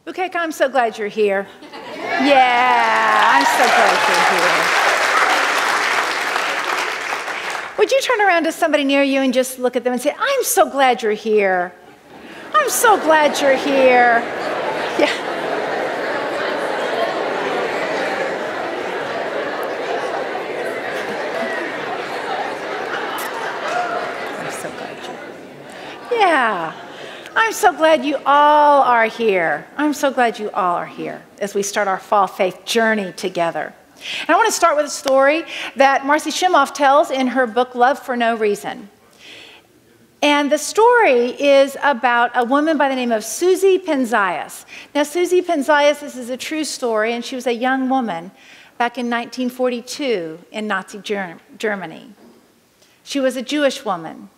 Bukeka, I'm so glad you're here. Yeah, I'm so glad you're here. Would you turn around to somebody near you and just look at them and say, I'm so glad you're here. I'm so glad you're here. Yeah. Yeah, I'm so glad you all are here. I'm so glad you all are here as we start our fall faith journey together. And I want to start with a story that Marcy Shimoff tells in her book, Love for No Reason. And the story is about a woman by the name of Susie Penzias. Now, Susie Penzias, this is a true story, and she was a young woman back in 1942 in Nazi Germany. She was a Jewish woman,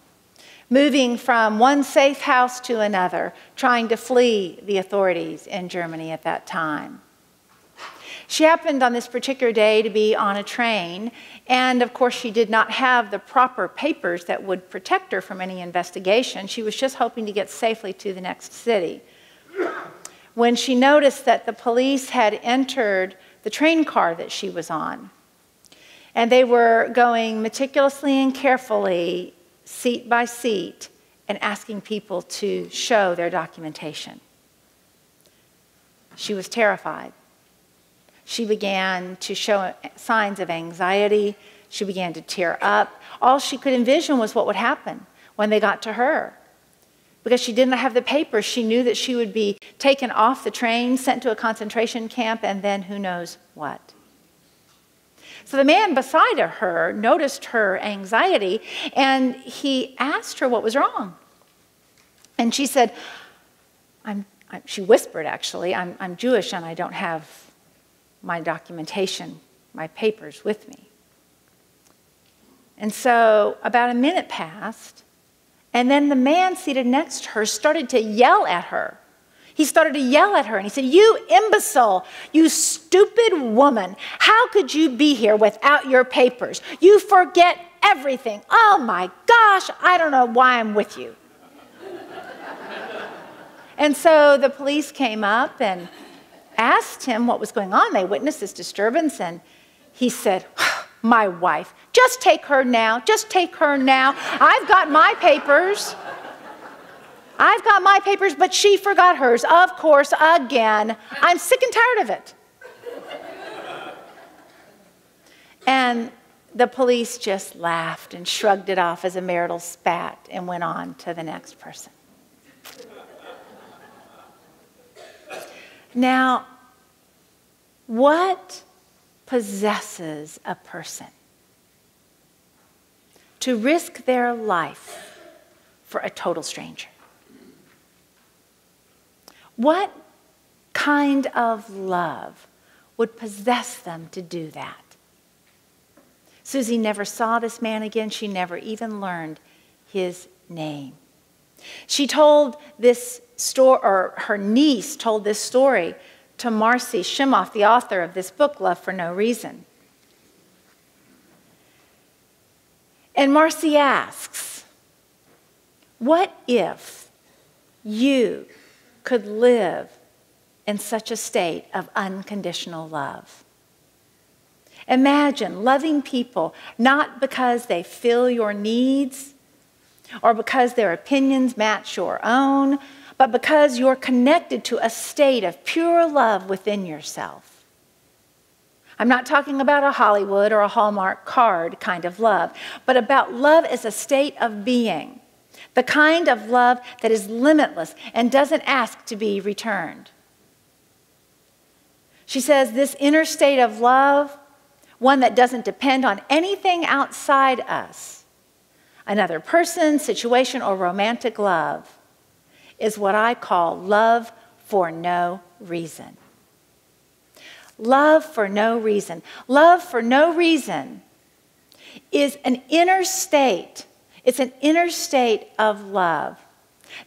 moving from one safe house to another, trying to flee the authorities in Germany at that time. She happened on this particular day to be on a train, and of course she did not have the proper papers that would protect her from any investigation. She was just hoping to get safely to the next city. When she noticed that the police had entered the train car that she was on, and they were going meticulously and carefully, seat by seat, and asking people to show their documentation. She was terrified. She began to show signs of anxiety. She began to tear up. All she could envision was what would happen when they got to her. Because she didn't have the papers, she knew that she would be taken off the train, sent to a concentration camp, and then who knows what. So the man beside her noticed her anxiety, and he asked her what was wrong. And she said, she whispered actually, I'm Jewish and I don't have my documentation, my papers with me. And so about a minute passed, and then the man seated next to her started to yell at her. He started to yell at her, and he said, you imbecile, you stupid woman, how could you be here without your papers? You forget everything. Oh my gosh, I don't know why I'm with you. And so the police came up and asked him what was going on. They witnessed this disturbance, and he said, my wife, just take her now, just take her now. I've got my papers. I've got my papers, but she forgot hers, of course, again. I'm sick and tired of it. And the police just laughed and shrugged it off as a marital spat and went on to the next person. Now, what possesses a person to risk their life for a total stranger? What kind of love would possess them to do that? Susie never saw this man again. She never even learned his name. She told this story, or her niece told this story to Marcy Shimoff, the author of this book, Love for No Reason. And Marcy asks, what if you could live in such a state of unconditional love? Imagine loving people not because they fill your needs or because their opinions match your own, but because you're connected to a state of pure love within yourself. I'm not talking about a Hollywood or a Hallmark card kind of love, but about love as a state of being. The kind of love that is limitless and doesn't ask to be returned. She says this inner state of love, one that doesn't depend on anything outside us, another person, situation, or romantic love, is what I call love for no reason. Love for no reason. Love for no reason is an inner state. It's an inner state of love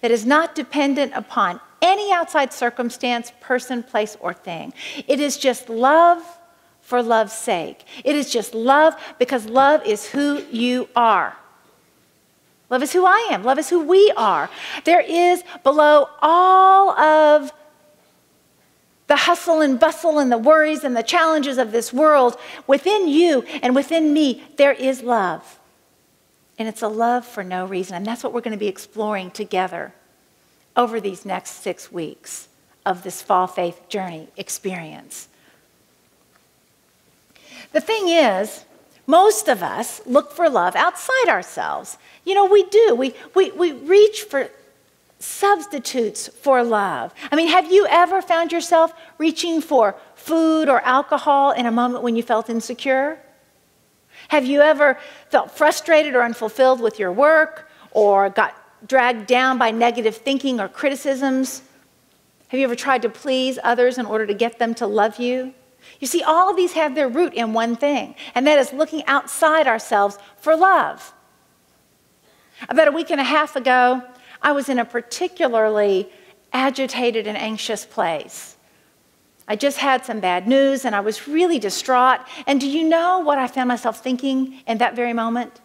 that is not dependent upon any outside circumstance, person, place, or thing. It is just love for love's sake. It is just love because love is who you are. Love is who I am. Love is who we are. There is below all of the hustle and bustle and the worries and the challenges of this world, within you and within me, there is love. And it's a love for no reason. And that's what we're going to be exploring together over these next 6 weeks of this fall faith journey experience. The thing is, most of us look for love outside ourselves. You know, we do. We reach for substitutes for love. I mean, have you ever found yourself reaching for food or alcohol in a moment when you felt insecure? Have you ever felt frustrated or unfulfilled with your work or got dragged down by negative thinking or criticisms? Have you ever tried to please others in order to get them to love you? You see, all of these have their root in one thing, and that is looking outside ourselves for love. About a week and a half ago, I was in a particularly agitated and anxious place. I just had some bad news, and I was really distraught. And do you know what I found myself thinking in that very moment?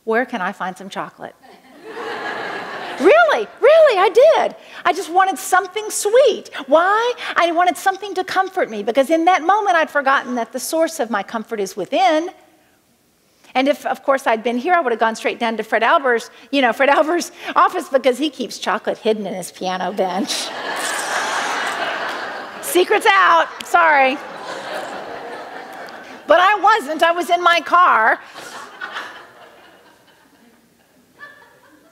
Where can I find some chocolate? Really, I did. I just wanted something sweet. Why? I wanted something to comfort me, because in that moment I'd forgotten that the source of my comfort is within. And if, of course, I'd been here, I would have gone straight down to Fred Albert's office, because he keeps chocolate hidden in his piano bench. Secret's out, sorry. But I wasn't, I was in my car.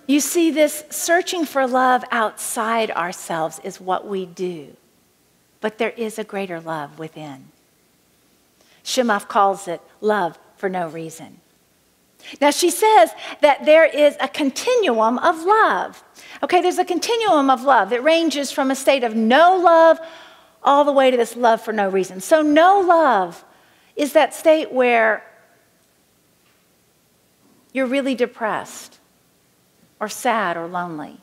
You see, this searching for love outside ourselves is what we do. But there is a greater love within. Shemov calls it love for no reason. Now, she says that there is a continuum of love. Okay, there's a continuum of love that ranges from a state of no love all the way to this love for no reason. So no love is that state where you're really depressed or sad or lonely.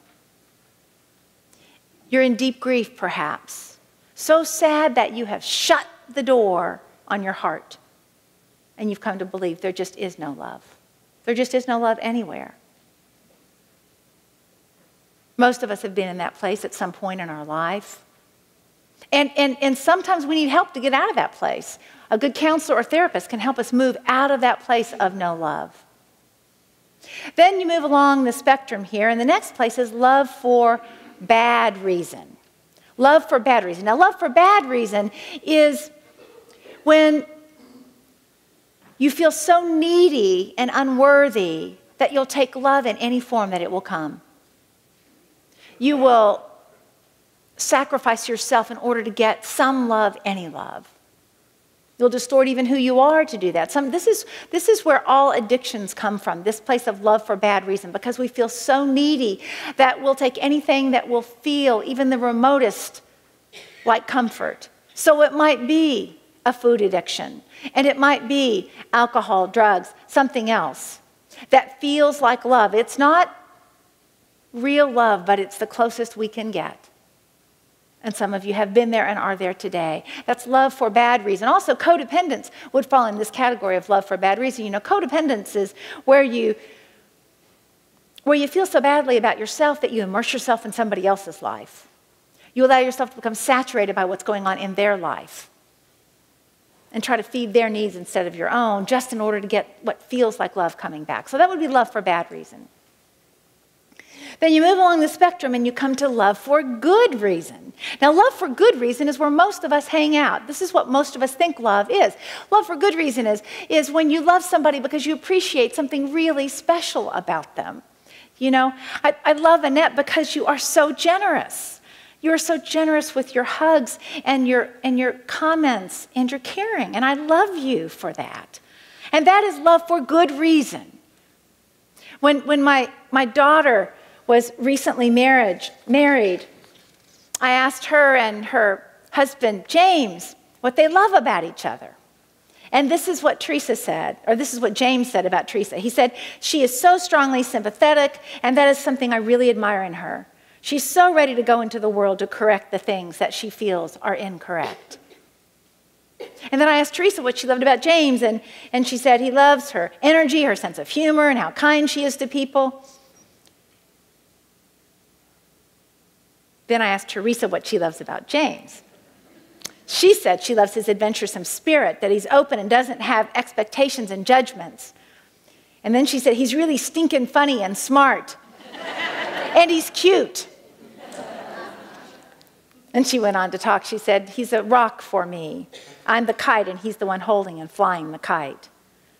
You're in deep grief, perhaps. So sad that you have shut the door on your heart and you've come to believe there just is no love. There just is no love anywhere. Most of us have been in that place at some point in our life. And sometimes we need help to get out of that place. A good counselor or therapist can help us move out of that place of no love. Then you move along the spectrum here, and the next place is love for bad reason. Love for bad reason. Now, love for bad reason is when you feel so needy and unworthy that you'll take love in any form that it will come. You will sacrifice yourself in order to get some love, any love. You'll distort even who you are to do that. This is where all addictions come from, this place of love for bad reason, because we feel so needy that we'll take anything that will feel even the remotest like comfort. So it might be a food addiction, and it might be alcohol, drugs, something else that feels like love. It's not real love, but it's the closest we can get. And some of you have been there and are there today. That's love for bad reason. Also, codependence would fall in this category of love for bad reason. You know, codependence is where you feel so badly about yourself that you immerse yourself in somebody else's life. You allow yourself to become saturated by what's going on in their life and try to feed their needs instead of your own, just in order to get what feels like love coming back. So that would be love for bad reason. Then you move along the spectrum and you come to love for good reason. Now, love for good reason is where most of us hang out. This is what most of us think love is. Love for good reason is when you love somebody because you appreciate something really special about them. You know, I love Annette because you are so generous. You are so generous with your hugs and your comments and your caring, and I love you for that. And that is love for good reason. When my daughter was recently married, I asked her and her husband, James, what they love about each other. And this is what Teresa said, or this is what James said about Teresa. He said, she is so strongly sympathetic, and that is something I really admire in her. She's so ready to go into the world to correct the things that she feels are incorrect. And then I asked Teresa what she loved about James, and she said he loves her energy, her sense of humor, and how kind she is to people. Then I asked Teresa what she loves about James. She said she loves his adventuresome spirit, that he's open and doesn't have expectations and judgments. And then she said, he's really stinking funny and smart. And he's cute. And she went on to talk. She said, he's a rock for me. I'm the kite, and he's the one holding and flying the kite.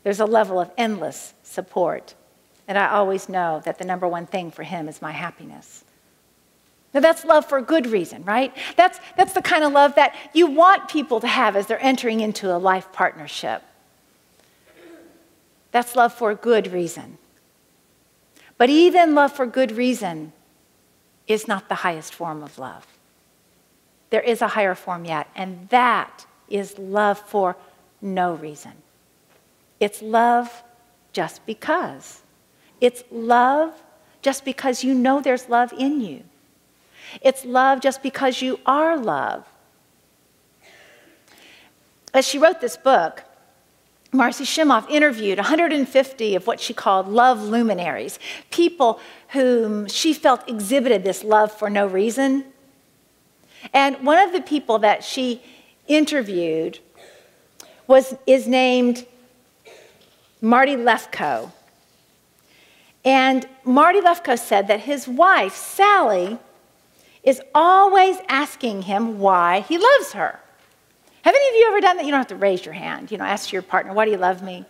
There's a level of endless support. And I always know that the number one thing for him is my happiness. Now, that's love for a good reason, right? That's the kind of love that you want people to have as they're entering into a life partnership. That's love for a good reason. But even love for good reason is not the highest form of love. There is a higher form yet, and that is love for no reason. It's love just because. It's love just because you know there's love in you. It's love just because you are love. As she wrote this book, Marcy Shimoff interviewed 150 of what she called love luminaries, people whom she felt exhibited this love for no reason. And one of the people that she interviewed is named Marty Lefko. And Marty Lefko said that his wife, Sally, is always asking him why he loves her. Have any of you ever done that? You don't have to raise your hand. Ask your partner, why do you love me?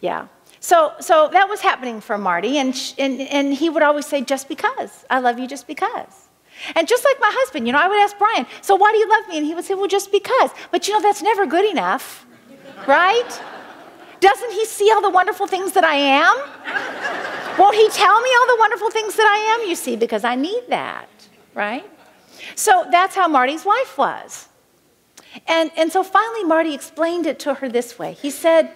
Yeah. So that was happening for Marty, and he would always say, just because. I love you just because. And just like my husband, I would ask Brian, so why do you love me? And he would say, well, just because. But that's never good enough, right? Doesn't he see all the wonderful things that I am? Won't he tell me all the wonderful things that I am? You see, because I need that, right? So that's how Marty's wife was. And so finally Marty explained it to her this way. He said,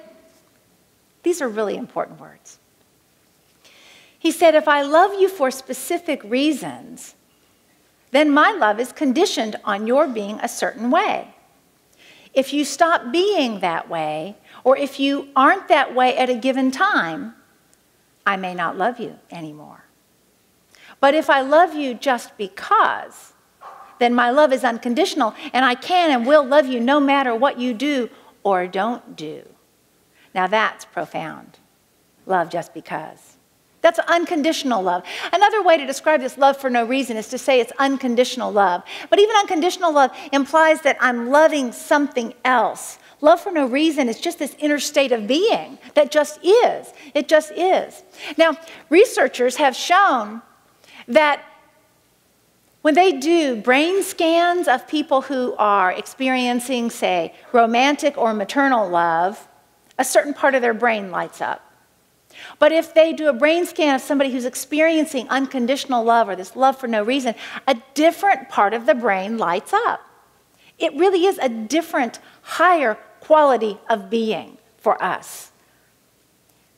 these are really important words. He said, if I love you for specific reasons, then my love is conditioned on your being a certain way. If you stop being that way, or if you aren't that way at a given time, I may not love you anymore. But if I love you just because, then my love is unconditional, and I can and will love you no matter what you do or don't do. Now that's profound. Love just because. That's unconditional love. Another way to describe this love for no reason is to say it's unconditional love. But even unconditional love implies that I'm loving something else. Love for no reason is just this inner state of being that just is. It just is. Now, researchers have shown that when they do brain scans of people who are experiencing, say, romantic or maternal love, a certain part of their brain lights up. But if they do a brain scan of somebody who's experiencing unconditional love or this love for no reason, a different part of the brain lights up. It really is a different, higher quality of being for us.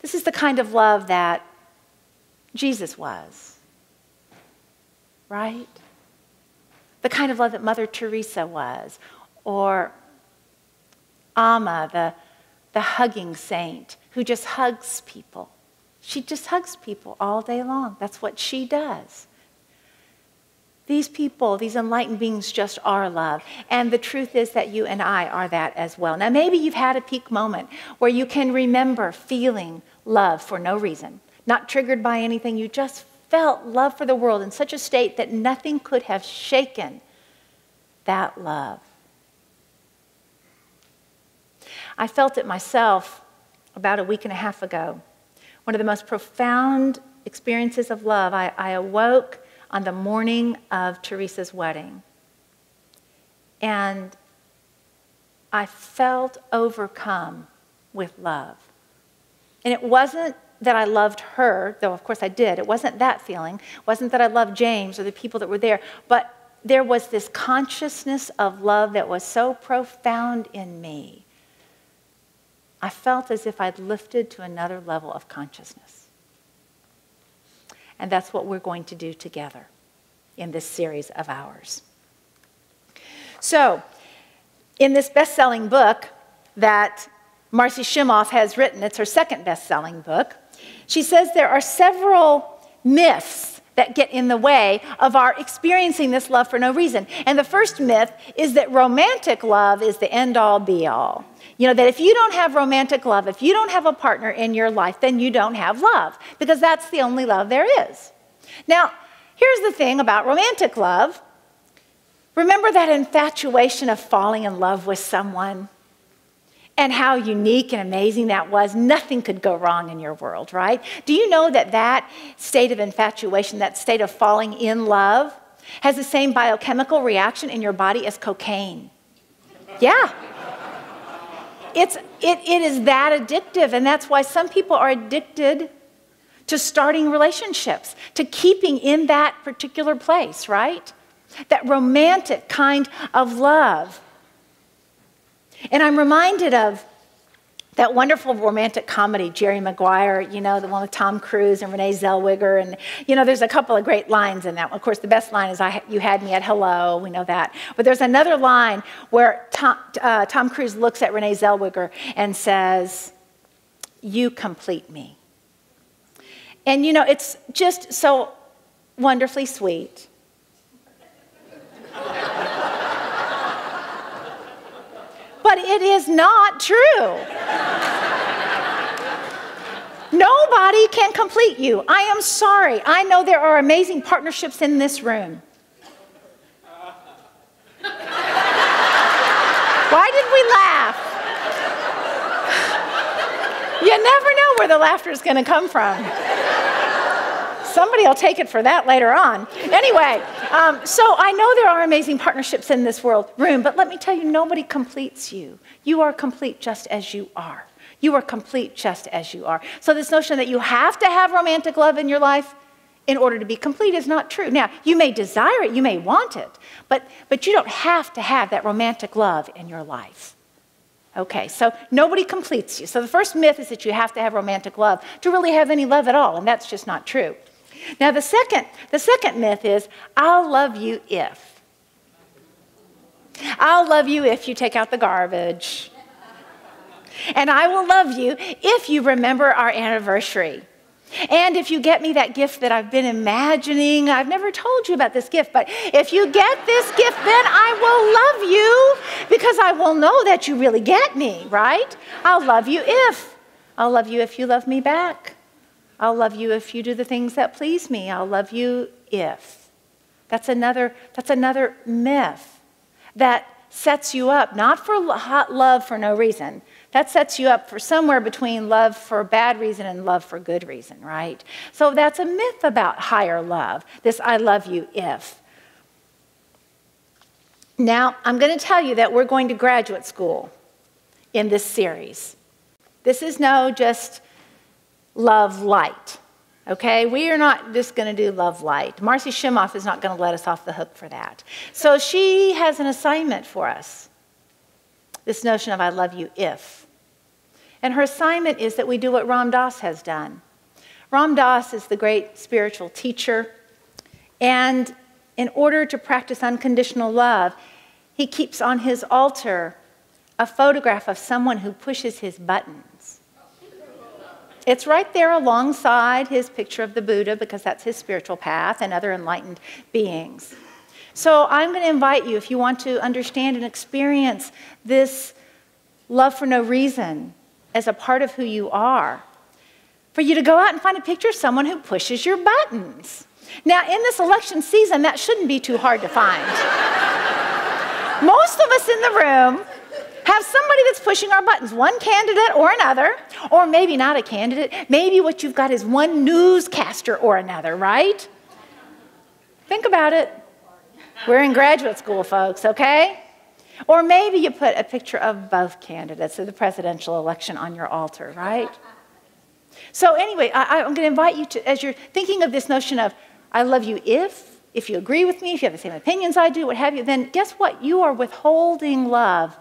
This is the kind of love that Jesus was, right? The kind of love that Mother Teresa was, or Amma, the hugging saint, who just hugs people. She just hugs people all day long. That's what she does. These people, these enlightened beings just are love. And the truth is that you and I are that as well. Now, maybe you've had a peak moment where you can remember feeling love for no reason, not triggered by anything. You just felt love for the world in such a state that nothing could have shaken that love. I felt it myself about a week and a half ago. One of the most profound experiences of love. I awoke on the morning of Teresa's wedding, and I felt overcome with love. And it wasn't that I loved her, though of course I did. It wasn't that feeling. It wasn't that I loved James or the people that were there, but there was this consciousness of love that was so profound in me. I felt as if I'd lifted to another level of consciousness. And that's what we're going to do together in this series of ours. So, in this best-selling book that Marcy Shimoff has written, it's her second best-selling book, she says there are several myths that get in the way of our experiencing this love for no reason. And the first myth is that romantic love is the end-all, be-all. You know, that if you don't have romantic love, if you don't have a partner in your life, then you don't have love, because that's the only love there is. Now, here's the thing about romantic love. Remember that infatuation of falling in love with someone? And how unique and amazing that was. Nothing could go wrong in your world, right? Do you know that that state of infatuation, that state of falling in love, has the same biochemical reaction in your body as cocaine? Yeah. It is that addictive, and that's why some people are addicted to starting relationships, to keeping in that particular place, right? That romantic kind of love. And I'm reminded of that wonderful romantic comedy, Jerry Maguire, you know, the one with Tom Cruise and Renee Zellweger. And, you know, there's a couple of great lines in that one. Of course, the best line is, you had me at hello. We know that. But there's another line where Tom Cruise looks at Renee Zellweger and says, you complete me. And, you know, it's just so wonderfully sweet. But it is not true. Nobody can complete you. I am sorry. I know there are amazing partnerships in this room. Why did we laugh? You never know where the laughter is going to come from. Somebody will take it for that later on. Anyway, so I know there are amazing partnerships in this room, but let me tell you, nobody completes you. You are complete just as you are. You are complete just as you are. So this notion that you have to have romantic love in your life in order to be complete is not true. Now, you may desire it, you may want it, but you don't have to have that romantic love in your life. Okay, so nobody completes you. So the first myth is that you have to have romantic love to really have any love at all, and that's just not true. Now, the second myth is, I'll love you if. I'll love you if you take out the garbage. And I will love you if you remember our anniversary. And if you get me that gift that I've been imagining. I've never told you about this gift, but if you get this gift, then I will love you, because I will know that you really get me, right? I'll love you if. I'll love you if you love me back. I'll love you if you do the things that please me. I'll love you if. That's another myth that sets you up, not for hot love for no reason. That sets you up for somewhere between love for bad reason and love for good reason, right? So that's a myth about higher love, this I love you if. Now, I'm going to tell you that we're going to graduate school in this series. This is no just love light, okay? We are not just going to do love light. Marcy Shimoff is not going to let us off the hook for that. So she has an assignment for us, this notion of I love you if. And her assignment is that we do what Ram Dass has done. Ram Dass is the great spiritual teacher, and in order to practice unconditional love, he keeps on his altar a photograph of someone who pushes his buttons. It's right there alongside his picture of the Buddha, because that's his spiritual path and other enlightened beings. So I'm going to invite you, if you want to understand and experience this love for no reason as a part of who you are, for you to go out and find a picture of someone who pushes your buttons. Now, in this election season, that shouldn't be too hard to find. Most of us in the room have somebody that's pushing our buttons, one candidate or another, or maybe not a candidate. Maybe what you've got is one newscaster or another, right? Think about it. We're in graduate school, folks, okay? Or maybe you put a picture of both candidates of the presidential election on your altar, right? So anyway, I'm going to invite you to, as you're thinking of this notion of, I love you if you agree with me, if you have the same opinions I do, what have you, then guess what? You are withholding love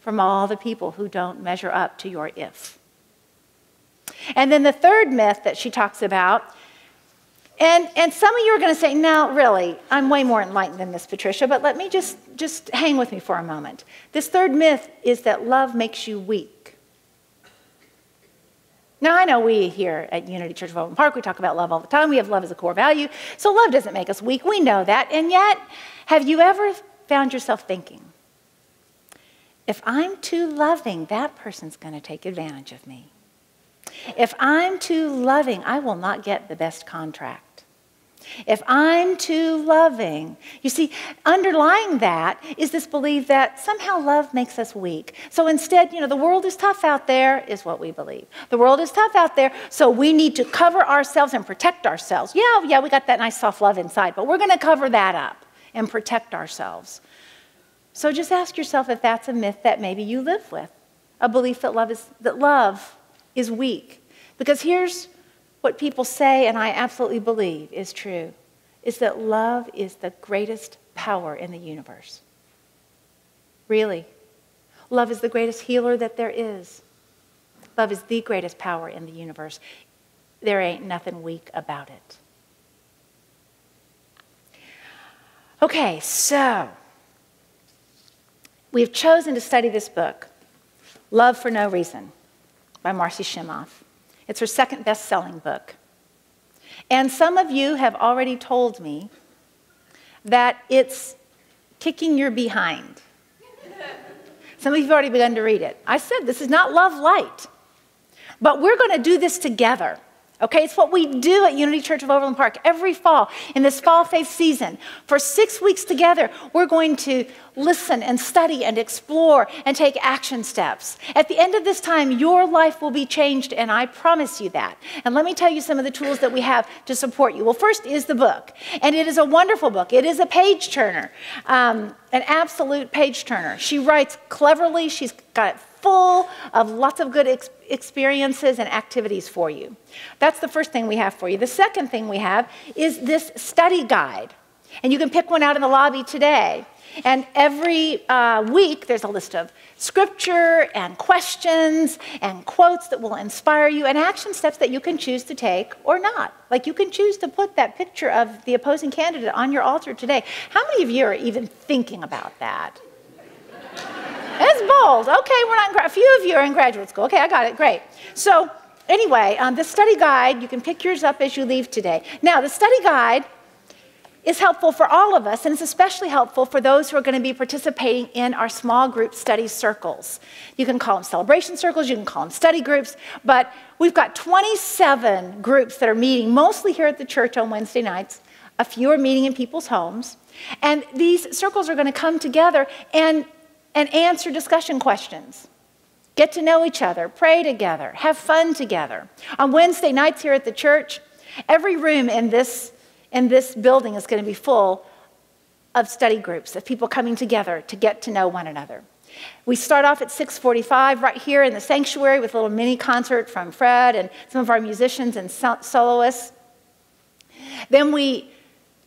from all the people who don't measure up to your if. And then the third myth that she talks about, and some of you are going to say, no, really, I'm way more enlightened than this, Patricia, but let me just hang with me for a moment. This third myth is that love makes you weak. Now, I know we here at Unity Church of Overland Park, we talk about love all the time. We have love as a core value. So love doesn't make us weak. We know that. And yet, have you ever found yourself thinking, if I'm too loving, that person's going to take advantage of me. If I'm too loving, I will not get the best contract. If I'm too loving, you see, underlying that is this belief that somehow love makes us weak. So instead, the world is tough out there is what we believe. The world is tough out there, so we need to cover ourselves and protect ourselves. Yeah, we got that nice soft love inside, but we're going to cover that up and protect ourselves. So just ask yourself if that's a myth that maybe you live with, a belief that love is weak. Because here's what people say, and I absolutely believe is true, is that love is the greatest power in the universe. Really. Love is the greatest healer that there is. Love is the greatest power in the universe. There ain't nothing weak about it. Okay, so we've chosen to study this book, Love for No Reason, by Marcy Shimoff. It's her second best-selling book. And some of you have already told me that it's kicking your behind. Some of you have already begun to read it. I said this is not love light, but we're going to do this together. Okay, it's what we do at Unity Church of Overland Park every fall in this fall faith season. For 6 weeks together, we're going to listen and study and explore and take action steps. At the end of this time, your life will be changed, and I promise you that. And let me tell you some of the tools that we have to support you. Well, first is the book, and it is a wonderful book. It is a page turner, an absolute page turner. She writes cleverly. She's got it full of lots of good experiences and activities for you. That's the first thing we have for you. The second thing we have is this study guide. And you can pick one out in the lobby today. And every week, there's a list of scripture and questions and quotes that will inspire you and action steps that you can choose to take or not. Like you can choose to put that picture of the opposing candidate on your altar today. How many of you are even thinking about that? It's bold. Okay, a few of you are in graduate school. Okay, I got it. Great. So anyway, the study guide, you can pick yours up as you leave today. Now, the study guide is helpful for all of us, and it's especially helpful for those who are going to be participating in our small group study circles. You can call them celebration circles, you can call them study groups, but we've got 27 groups that are meeting, mostly here at the church on Wednesday nights. A few are meeting in people's homes. And these circles are going to come together and answer discussion questions. Get to know each other, pray together, have fun together. On Wednesday nights here at the church, every room in this building is going to be full of study groups, of people coming together to get to know one another. We start off at 6:45 right here in the sanctuary with a little mini concert from Fred and some of our musicians and soloists. Then we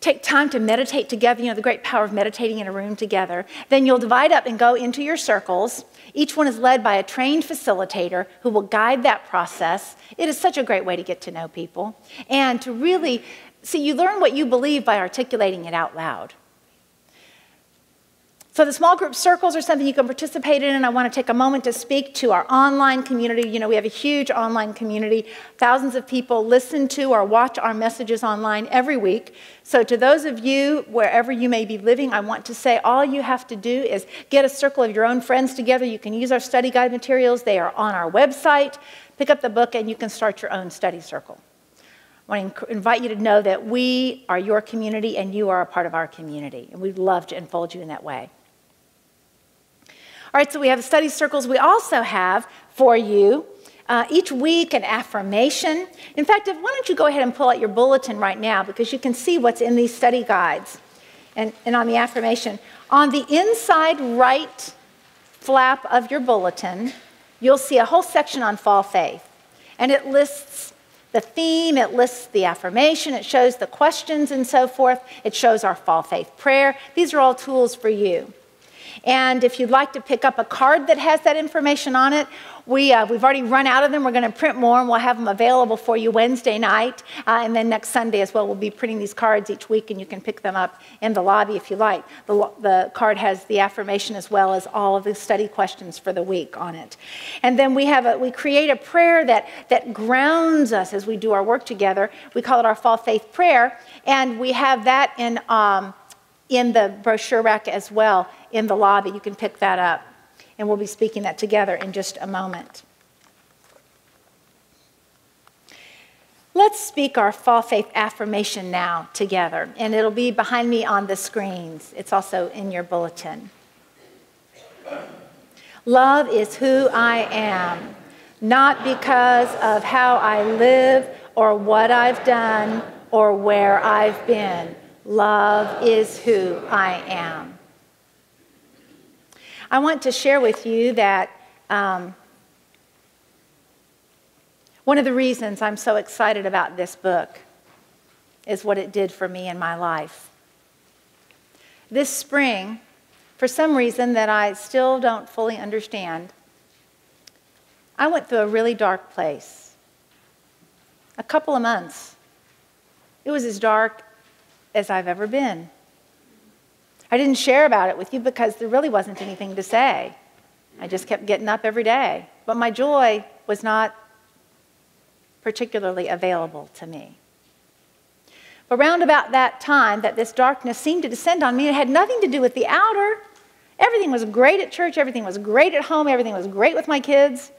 take time to meditate together, the great power of meditating in a room together. Then you'll divide up and go into your circles. Each one is led by a trained facilitator who will guide that process. It is such a great way to get to know people and to really see, you learn what you believe by articulating it out loud. So the small group circles are something you can participate in, and I want to take a moment to speak to our online community. We have a huge online community. Thousands of people listen to or watch our messages online every week. So to those of you, wherever you may be living, I want to say all you have to do is get a circle of your own friends together. You can use our study guide materials. They are on our website. Pick up the book, and you can start your own study circle. I want to invite you to know that we are your community, and you are a part of our community, and we'd love to enfold you in that way. All right, so we have the study circles. We also have for you each week an affirmation. In fact, why don't you go ahead and pull out your bulletin right now, because you can see what's in these study guides and on the affirmation. On the inside right flap of your bulletin, you'll see a whole section on fall faith. And it lists the theme, it lists the affirmation, it shows the questions and so forth. It shows our fall faith prayer. These are all tools for you. And if you'd like to pick up a card that has that information on it, we've already run out of them. We're going to print more, and we'll have them available for you Wednesday night. And then next Sunday as well, we'll be printing these cards each week, and you can pick them up in the lobby if you like. The card has the affirmation as well as all of the study questions for the week on it. And then we create a prayer that grounds us as we do our work together. We call it our Fall Faith Prayer, and we have that in the brochure rack as well in the lobby. You can pick that up. And we'll be speaking that together in just a moment. Let's speak our Fall Faith affirmation now together. And it'll be behind me on the screens. It's also in your bulletin. Love is who I am, not because of how I live or what I've done or where I've been. Love is who I am. I want to share with you that one of the reasons I'm so excited about this book is what it did for me in my life. This spring, for some reason that I still don't fully understand, I went through a really dark place. A couple of months. It was as dark as I've ever been. I didn't share about it with you because there really wasn't anything to say. I just kept getting up every day. But my joy was not particularly available to me. But round about that time that this darkness seemed to descend on me, it had nothing to do with the outer. Everything was great at church, everything was great at home, everything was great with my kids.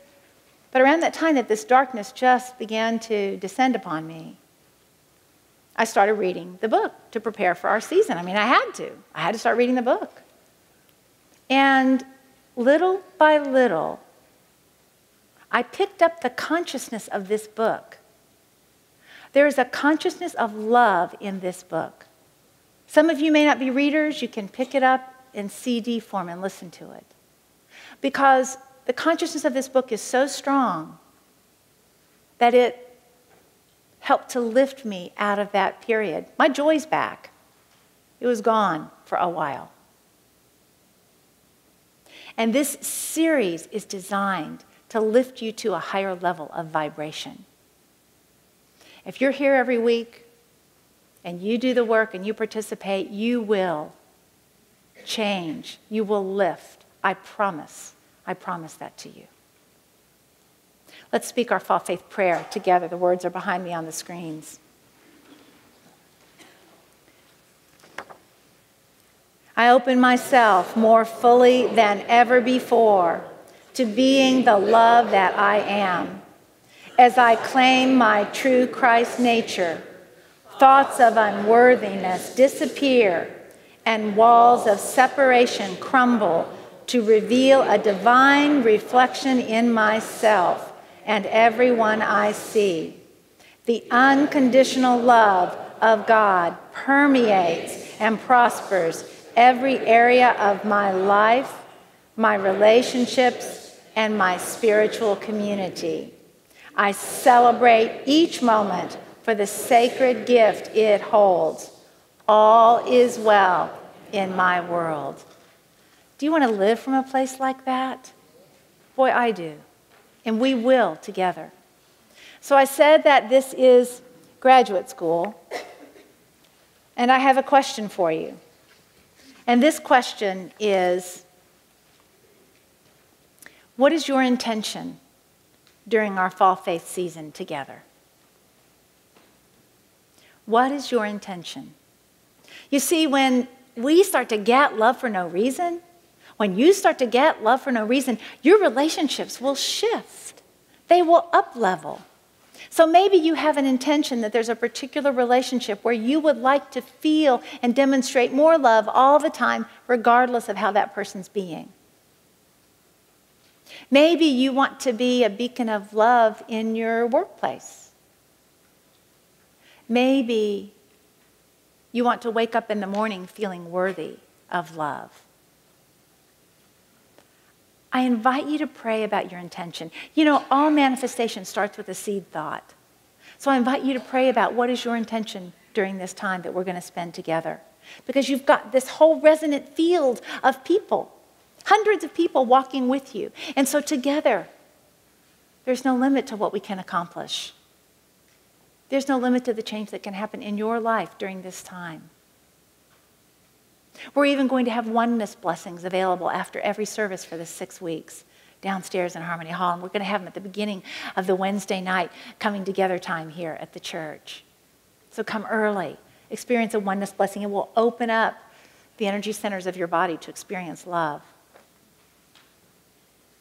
But around that time that this darkness just began to descend upon me, I started reading the book to prepare for our season. I mean, I had to. I had to start reading the book. And little by little, I picked up the consciousness of this book. There is a consciousness of love in this book. Some of you may not be readers. You can pick it up in CD form and listen to it. Because the consciousness of this book is so strong that it helped to lift me out of that period. My joy's back. It was gone for a while. And this series is designed to lift you to a higher level of vibration. If you're here every week and you do the work and you participate, you will change. You will lift. I promise. I promise that to you. Let's speak our Fall Faith prayer together. The words are behind me on the screens. I open myself more fully than ever before to being the love that I am. As I claim my true Christ nature, thoughts of unworthiness disappear and walls of separation crumble to reveal a divine reflection in myself and everyone I see. The unconditional love of God permeates and prospers every area of my life, my relationships, and my spiritual community. I celebrate each moment for the sacred gift it holds. All is well in my world. Do you want to live from a place like that? Boy, I do. And we will together. So I said that this is graduate school, and I have a question for you. And this question is, what is your intention during our Fall Faith season together? What is your intention? You see, when we start to get love for no reason, when you start to get love for no reason, your relationships will shift. They will up-level. So maybe you have an intention that there's a particular relationship where you would like to feel and demonstrate more love all the time, regardless of how that person's being. Maybe you want to be a beacon of love in your workplace. Maybe you want to wake up in the morning feeling worthy of love. I invite you to pray about your intention. You know, all manifestation starts with a seed thought. So I invite you to pray about what is your intention during this time that we're going to spend together. Because you've got this whole resonant field of people hundreds of people walking with you. And so together, there's no limit to what we can accomplish. There's no limit to the change that can happen in your life during this time. We're even going to have oneness blessings available after every service for the 6 weeks downstairs in Harmony Hall. And we're going to have them at the beginning of the Wednesday night coming together time here at the church. So come early, experience a oneness blessing. It will open up the energy centers of your body to experience love.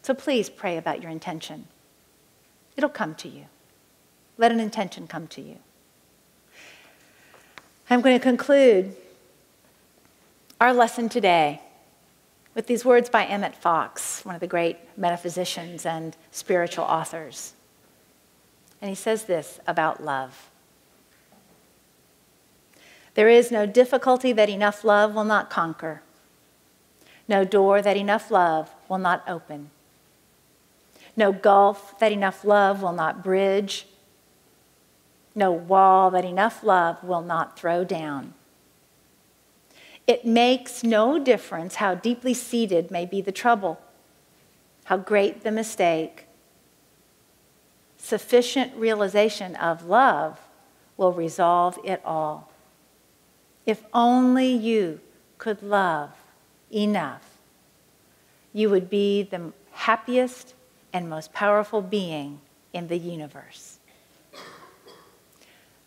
So please pray about your intention. It'll come to you. Let an intention come to you. I'm going to conclude our lesson today with these words by Emmett Fox, one of the great metaphysicians and spiritual authors. And he says this about love. There is no difficulty that enough love will not conquer, no door that enough love will not open, no gulf that enough love will not bridge, no wall that enough love will not throw down. It makes no difference how deeply seated may be the trouble, how great the mistake. Sufficient realization of love will resolve it all. If only you could love enough, you would be the happiest and most powerful being in the universe.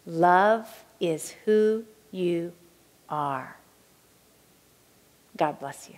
Love is who you are. God bless you.